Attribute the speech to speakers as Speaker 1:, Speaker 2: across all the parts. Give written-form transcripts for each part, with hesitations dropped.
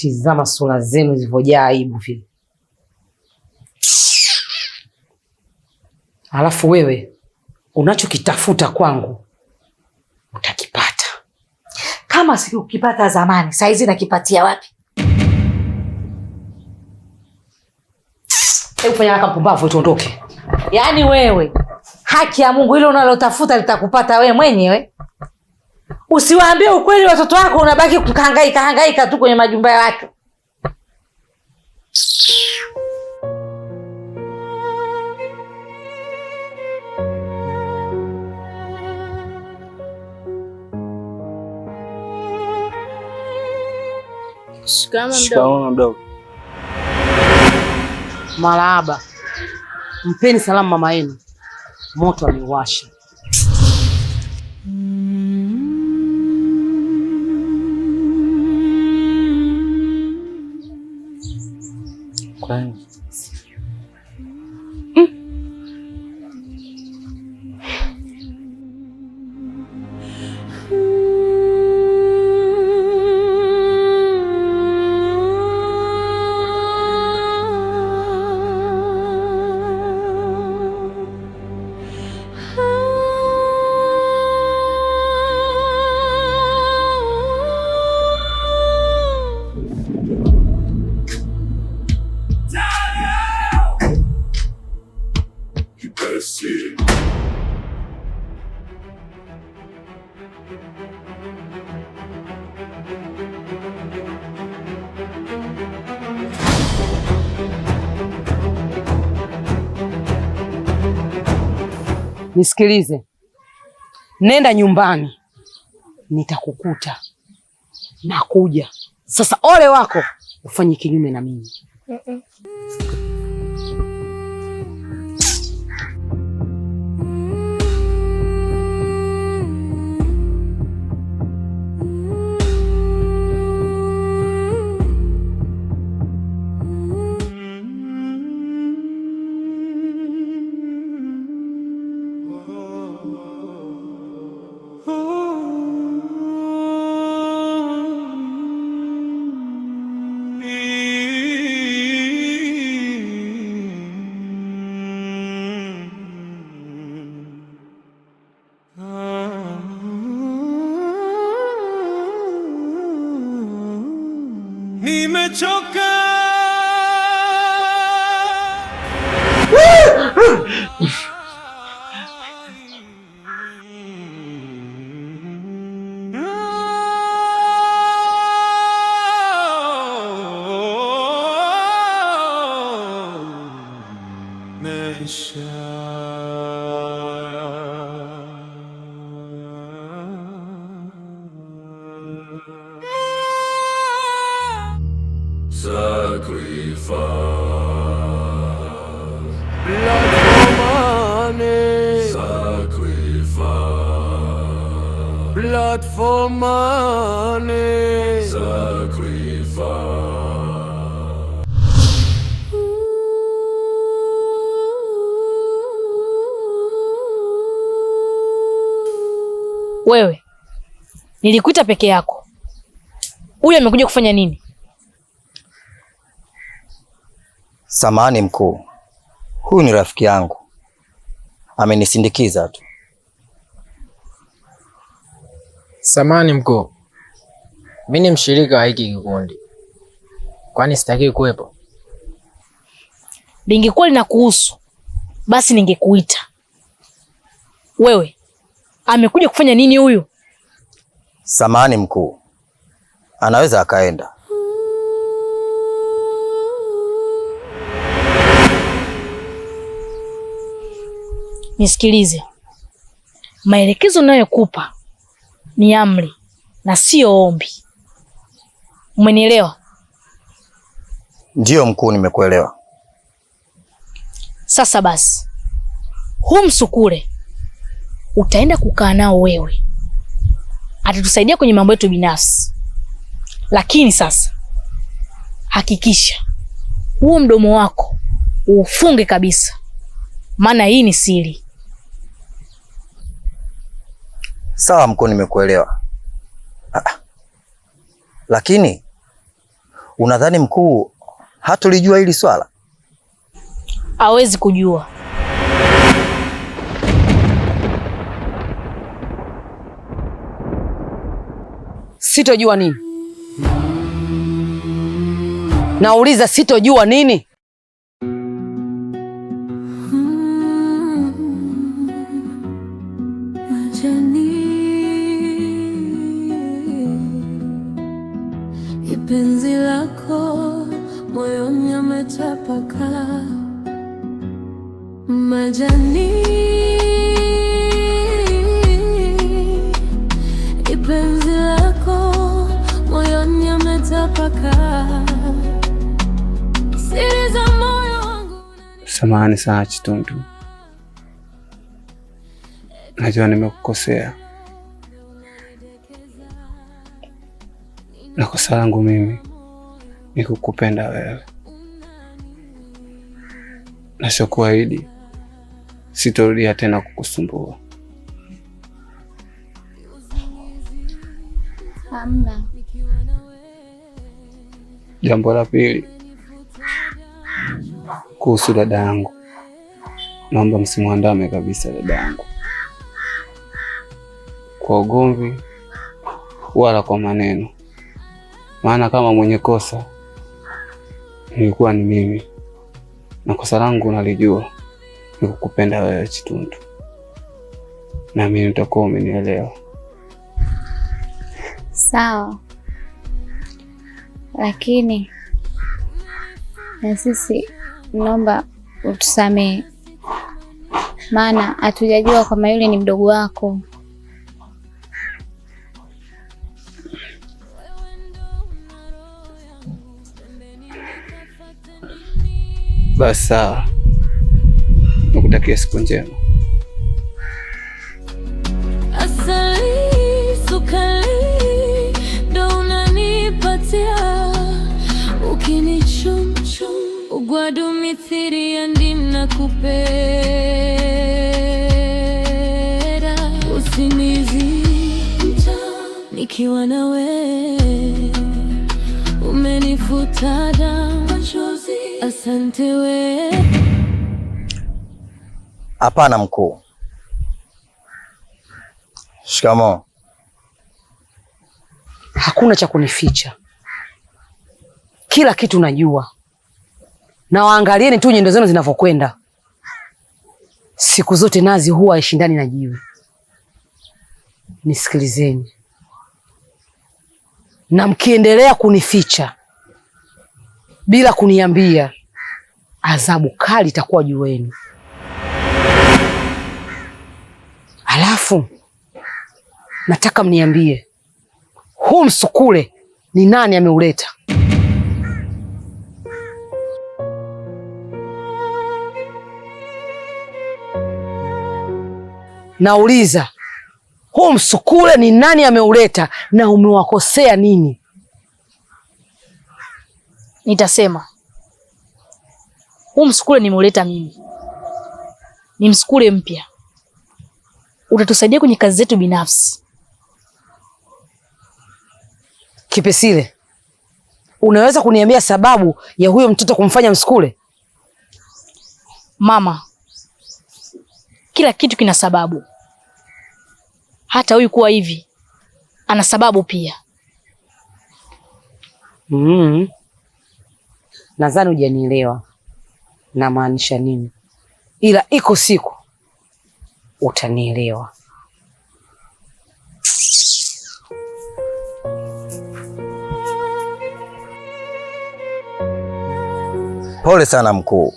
Speaker 1: Tizama sura zenu zilivyojaa aibu vile. Alafu wewe unachokitafuta kwangu utakipata.
Speaker 2: Kama sikukipata zamani, saizi nakipatia wapi?
Speaker 1: Hebu fanya haraka mpumbavu tuondoke.
Speaker 2: Yaani wewe, haki ya Mungu, ile unalotafuta litakupata wewe mwenyewe. Usiwaambie ukweli watoto wako, unabaki kuhangaika tu kwenye majumba ya watu.
Speaker 3: Shikamoo mdogo.
Speaker 1: Marahaba. Mpeni salamu mama yenu. Moto amewasha.
Speaker 3: Kwani?
Speaker 1: Nisikilize. Nenda nyumbani. Nitakukuta. Nakuja. Sasa ole wako ufanye kinyume na mimi.
Speaker 4: Nimechoka. Blood for money. Sacrifice.
Speaker 5: Wewe, nilikuita peke yako. Huyu amekuja kufanya nini?
Speaker 3: Samahani mkuu. Huyu ni rafiki yangu. Amenisindikiza tu.
Speaker 6: Samahani mkuu. Mimi ni mshirika wa hiki kikundi. Kwani sitaki kuwepo?
Speaker 5: Lingekuwa linakuhusu, basi ningekuita. Wewe, amekuja kufanya nini huyu?
Speaker 3: Samahani mkuu. Anaweza akaenda.
Speaker 5: Nisikilize. Maelekezo ninayokupa ni amri na sio ombi. Umenielewa?
Speaker 3: Ndiyo mkuu, nimekuelewa.
Speaker 5: Sasa basi, huu msukule utaenda kukaa nao wewe. Atatusaidia kwenye mambo yetu binafsi. Lakini sasa hakikisha huo mdomo wako ufunge kabisa. Maana hii ni siri.
Speaker 3: Sawa mkuu, nimekuelewa. Lakini Unadhani mkuu hatulijua hili swala?
Speaker 5: Hawezi kujua.
Speaker 1: Sitojua nini? Nauliza sitojua nini?
Speaker 7: Penzi lako moyoni yametapaka majani, penzi lako moyoni yametapaka siri za moyo wangu.
Speaker 8: Samahani sana Chitundu, najua nimekukosea, na kosa langu mimi ni kukupenda wewe, na sikuahidi sitorudia tena kukusumbua.
Speaker 9: Hamna.
Speaker 8: Jambo la pili, kuhusu dada yangu, naomba msimwandame kabisa dada yangu kwa ugomvi wala kwa maneno, maana kama mwenye kosa nilikuwa ni mimi, na kosa langu nalijua, ni kukupenda wewe Chitundu, na mimi nitakuwa umenielewa.
Speaker 9: Sawa, lakini na sisi naomba utusamehe, maana hatujajua kama yule ni mdogo wako.
Speaker 8: Basi sawa, nikutakia siku njema.
Speaker 7: Asali sukari ndo unanipatia, ukinichumchum ugwadu mithiri ya ndina kupenda, usinizita nikiwa nawe, umenifuta damu. Asante we.
Speaker 3: Hapana mkuu. Shikamoo.
Speaker 1: Hakuna cha kunificha, kila kitu najua, na waangalieni tu nyendo zenu zinavyokwenda. Siku zote nazi huwa haishindani na jiwe. Nisikilizeni, na mkiendelea kunificha bila kuniambia, adhabu kali itakuwa juu yenu. Alafu nataka mniambie, huu msukule ni nani ameuleta? Nauliza, huu msukule ni nani ameuleta na umewakosea nini?
Speaker 5: Nitasema huu msukule nimeuleta mimi, ni msukule mpya, utatusaidia kwenye kazi zetu binafsi.
Speaker 1: Kipesile, unaweza kuniambia sababu ya huyo mtoto kumfanya msukule?
Speaker 5: Mama, kila kitu kina sababu, hata huyu kuwa hivi ana sababu pia.
Speaker 1: Nadhani hujanielewa namaanisha nini, ila iko siku utanielewa.
Speaker 3: Pole sana mkuu,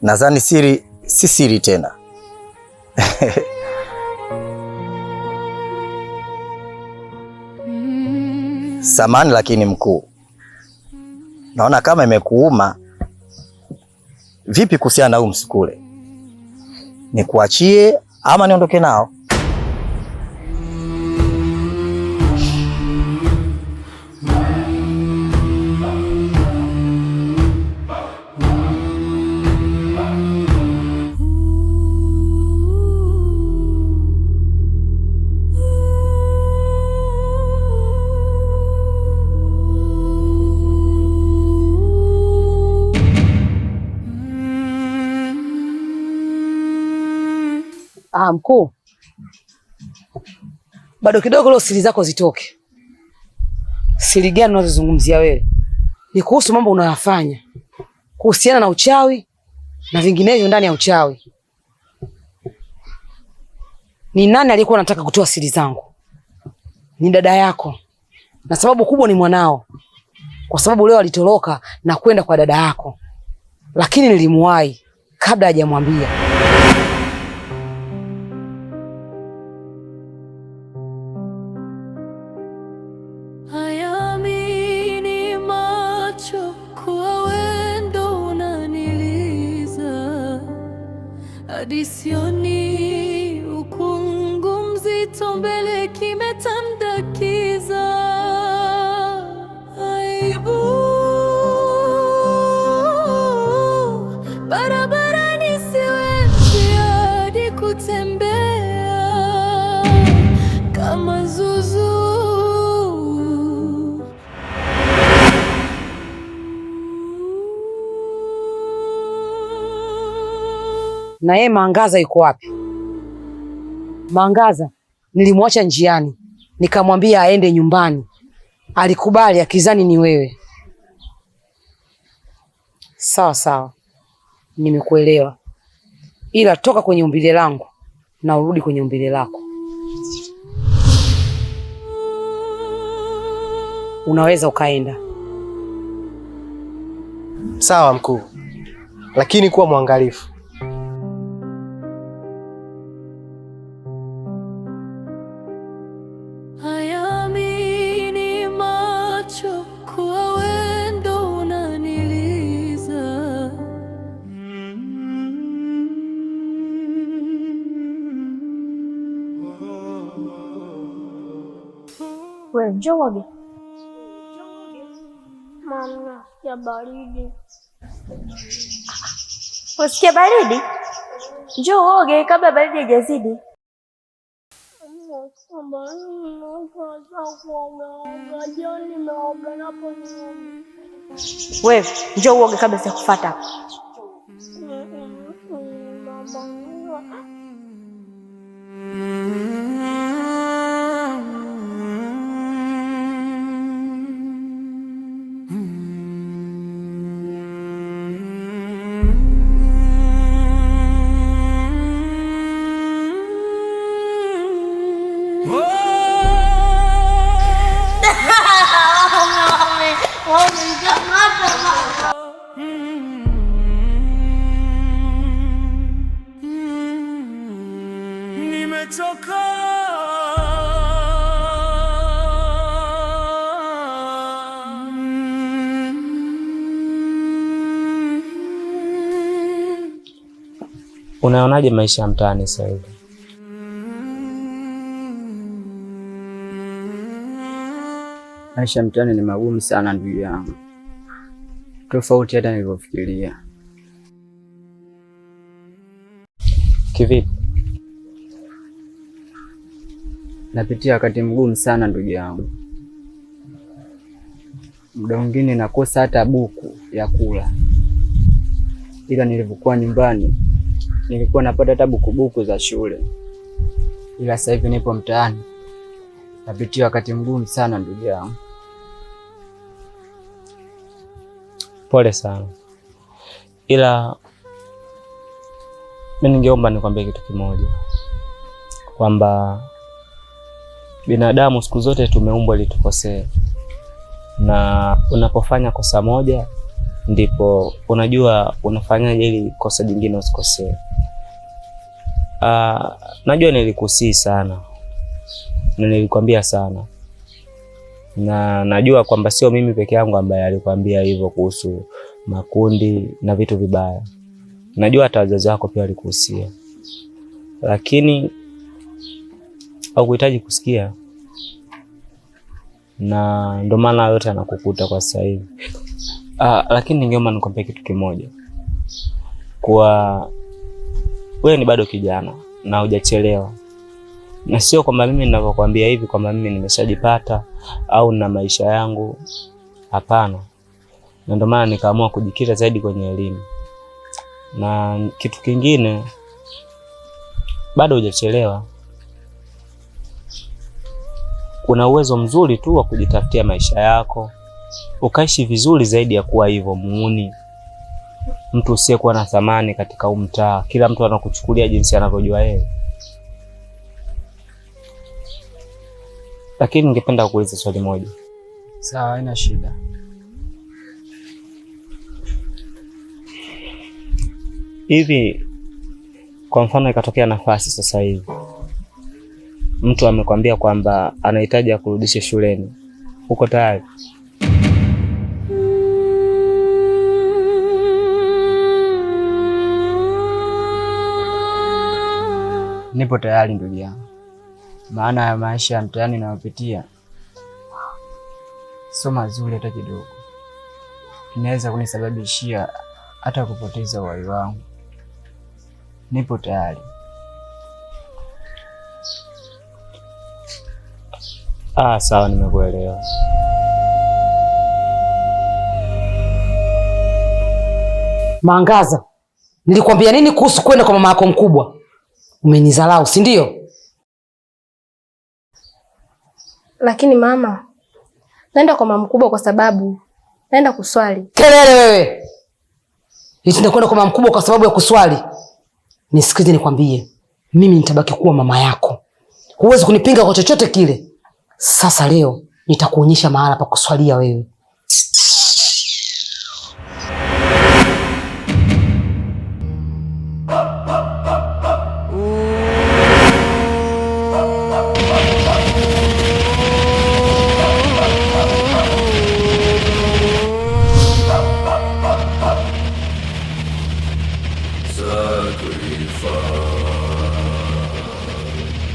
Speaker 3: nadhani siri si siri tena. Samahani lakini mkuu, naona kama imekuuma. Vipi kuhusiana na huu msukule? Nikuachie ama niondoke nao?
Speaker 1: Mkuu, bado kidogo leo siri zako zitoke. Siri gani unazozungumzia wewe? Ni kuhusu mambo unayofanya kuhusiana na uchawi na vinginevyo ndani ya uchawi. Ni nani aliyekuwa anataka kutoa siri zangu? Ni dada yako, na sababu kubwa ni mwanao, kwa sababu leo alitoroka na kwenda kwa dada yako, lakini nilimuwahi kabla hajamwambia.
Speaker 7: Hayamini macho kuwa wendo unaniliza, hadi sioni ukungu mzito mbele kimetandakiza. Aibu barabarani siwezi hadi kutembea kama zuzu.
Speaker 1: Na yeye Maangaza yuko wapi? Maangaza nilimwacha njiani, nikamwambia aende nyumbani. Alikubali akizani ni wewe. Sawa sawa, nimekuelewa, ila toka kwenye umbile langu na urudi kwenye umbile lako. Unaweza ukaenda.
Speaker 6: Sawa mkuu, lakini kuwa mwangalifu.
Speaker 7: Hayamini macho kuwa wendo unaniliza.
Speaker 10: Wewe njoo uoge. Mama, ya baridi. Usikia baridi? Njoo uoge kabla baridi haijazidi. Wewe njoo uoge kabla sijakufuata hapa.
Speaker 4: Nimechoka.
Speaker 11: Unaonaje maisha ya mtaani sasa hivi?
Speaker 12: Maisha ya mtaani ni magumu sana ndugu yangu, tofauti hata nilivyofikiria.
Speaker 11: Kivipi?
Speaker 12: Napitia wakati mgumu sana ndugu yangu. Muda mwingine nakosa hata buku ya kula, ila nilivyokuwa nyumbani nilikuwa napata hata buku za shule, ila sasa hivi nipo mtaani napitia wakati mgumu sana ndugu yangu.
Speaker 11: Pole sana, ila mimi ningeomba nikwambie kitu kimoja, kwamba binadamu siku zote tumeumbwa ili tukosee, na unapofanya kosa moja ndipo unajua unafanyaje ili kosa jingine usikosee. Najua nilikusii sana na nilikwambia sana, na najua kwamba sio mimi peke yangu ambaye alikwambia hivyo kuhusu makundi na vitu vibaya. Najua hata wazazi wako pia walikuhusia, lakini haukuhitaji kusikia, na ndio maana yote anakukuta kwa sasa hivi. Lakini ningeomba nikwambie kitu kimoja, kwa wewe ni bado kijana na hujachelewa, na sio kwamba mimi ninavyokuambia hivi kwamba mimi nimeshajipata au na maisha yangu. Hapana. Na ndio maana nikaamua kujikita zaidi kwenye elimu. Na kitu kingine, bado hujachelewa. Kuna uwezo mzuri tu wa kujitafutia maisha yako, ukaishi vizuri zaidi ya kuwa hivyo muuni, mtu usiyekuwa na thamani katika mtaa. Kila mtu anakuchukulia jinsi anavyojua yeye. Lakini ningependa kuuliza swali moja.
Speaker 12: Sawa, haina shida.
Speaker 11: Hivi kwa mfano ikatokea nafasi sasa hivi, mtu amekwambia kwamba anahitaji akurudishe shuleni, uko tayari?
Speaker 12: Nipo tayari ndugu yangu, maana ya maisha ya mtaani nayopitia sio mazuri hata kidogo. Inaweza kunisababishia hata kupoteza uhai wangu. Nipo tayari.
Speaker 11: Sawa, nimekuelewa.
Speaker 1: Mwangaza, nilikwambia nini kuhusu kwenda kwa mama yako mkubwa? Umenidharau, si ndio?
Speaker 10: Lakini mama, naenda kwa mama mkubwa kwa sababu naenda kuswali.
Speaker 1: Kelele wewe! Nitaenda kwenda kwa mama mkubwa kwa sababu ya kuswali? Nisikize nikwambie, mimi nitabaki kuwa mama yako. Huwezi kunipinga kwa chochote kile. Sasa leo nitakuonyesha mahala pa kuswalia wewe.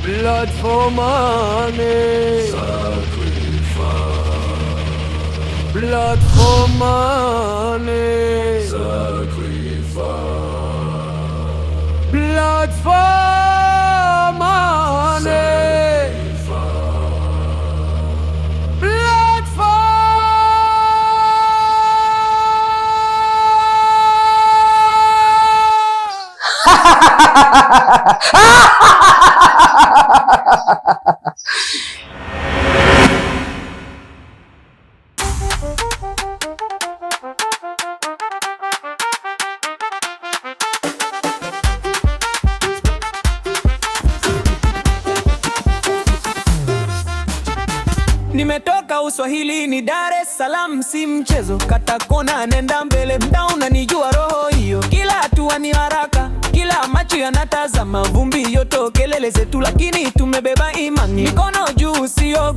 Speaker 4: Blood for money. Sacrifice. Blood for money. Sacrifice. Blood for money. Blood for nimetoka Uswahili ni Dar es Salaam, si mchezo. Kata kona nenda mbele, mda unanijua roho hiyo. Kila hatua ni haraka, kila macho yanatazama. Vumbi yoto kelele zetu, lakini tumebeba imani. Mikono juu sio